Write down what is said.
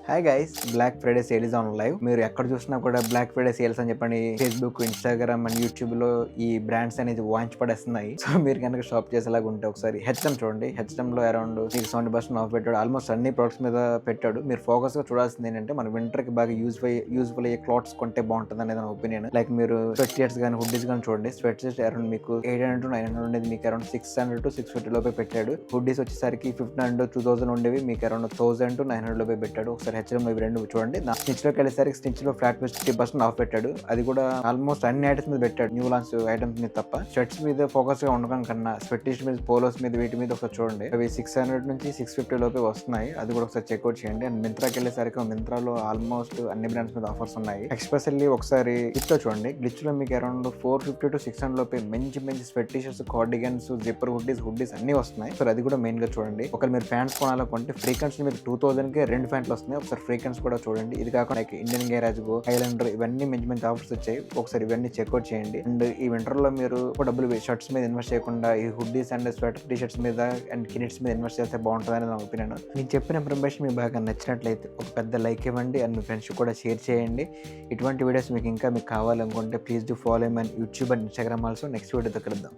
Hi guys, black Friday sale is on live. మీరు ఎక్కడ చూసినా కూడా బ్లాక్ ఫ్రైడే సేల్స్ అని చెప్పండి ఫేస్బుక్, ఇన్స్టాగ్రామ్ అండ్ యూట్యూబ్ లో ఈ బ్రాండ్స్ అనేది వాంచ్ పడేస్తున్నాయి. సో మీరు కనుక షాప్ చేసేలాగా ఉంటే ఒకసారి హెచ్ఎం చూడండి. హెచ్ఎం లో అరౌండ్ 70% ఆఫ్ పెట్టాడు. ఆల్మోస్ట్ అన్ని ప్రొడక్ట్స్ మీద పెట్టాడు. మీరు ఫోకస్ గా చూడాల్సింది ఏంటంటే మన వింటర్ కి బాగా యూజ్ఫుల్ అయ్యే క్లాత్స్ కొంటే బాగుంటుంది అనేది నా ఒపీనియన్. లైక్ మీరు స్వెట్ షర్ట్స్ కానీ హుడ్డీస్ కానీ చూడండి. స్వెట్ షర్ట్స్ అరౌండ్ మీకు 800 to 900 ఉండేది మీకు అరౌండ్ 600 to 650 లోపే పెట్టాడు. హుడ్డీస్ వచ్చేసరికి 1500 to 2000 ఉండేవి మీకు అరౌండ్ 1000 to 900 లోపే పెట్టాడు. ఒకసారి హెచ్ఎం లో ఇవి రెండు చూడండి. స్టిచ్ లోకి వెళ్ళేసరికి స్టిచ్ లో ఫ్లాట్ 50% ఆఫ్ పెట్టాడు. అది కూడా ఆల్మోస్ట్ అన్ని ఐటమ్స్ మీద పెట్టాడు, న్యూ లాంచ్ ఐటమ్స్ మీద తప్ప. షర్ట్స్ మీద ఫోకస్ గా ఉండడం కన్నా స్వెట్ టీషర్ట్ మీద, పోలోస్ మీద, వీటి మీద ఒకసారి చూడండి. అవి 600 నుంచి 650 లోపే వస్తున్నాయి. అది కూడా ఒకసారి చెక్అౌట్ చేయండి. అండ్ మింత్రాకి వెళ్ళేసరికి మింత్రాలో ఆల్మోస్ట్ అన్ని బ్రాండ్స్ మీద ఆఫర్స్ ఉన్నాయి. ఎస్పెషల్లీ ఒకసారి గ్లిచ్ లో చూడండి. గ్లిచ్ లో మీకు అరౌండ్ 450 to 600 లోపే మంచి sweat T shirts, cardigans, zipper hoodies అన్ని వస్తున్నాయి. సో అది కూడా మెయిన్ గా చూడండి. ఒకవేళ మీరు ఫ్యాన్స్ కొనాలనుకుంటే ఫ్రీకన్స్ మీకు 2000 కి 2 ఫ్యాన్లు వస్తున్నాయి. ఒకసారి ఫ్రీకన్స్ కూడా చూడండి. ఇది కాకుండా ఇండియన్ గ్యారేజ్ గో, హైలాండర్ ఇవన్నీ మంచి ఆఫర్స్ వచ్చాయి. ఒకసారి ఇవన్నీ చెక్అౌట్ చేయండి. అండ్ ఈ వింటర్ లో మీరు డబ్బులు షర్ట్స్ మీద ఇన్వెస్ట్ చేయకుండా ఈ hoodies and sweater T shirts మీద అండ్ కినిట్స్ మీద ఇన్వెస్ట్ చేస్తే బాగుంటుంది అని నా ఒపీనియన్. నేను చెప్పిన ఇన్ఫర్మేషన్ మీకు బాగా నచ్చినట్లయితే ఒక పెద్ద లైక్ ఇవ్వండి అండ్ మీ ఫ్రెండ్స్ కూడా షేర్ చేయండి. ఇటువంటి వీడియోస్ మీకు కావాలనుకుంటే please do follow my YouTube and Instagram also. Next వీడియోతో కలుద్దాం.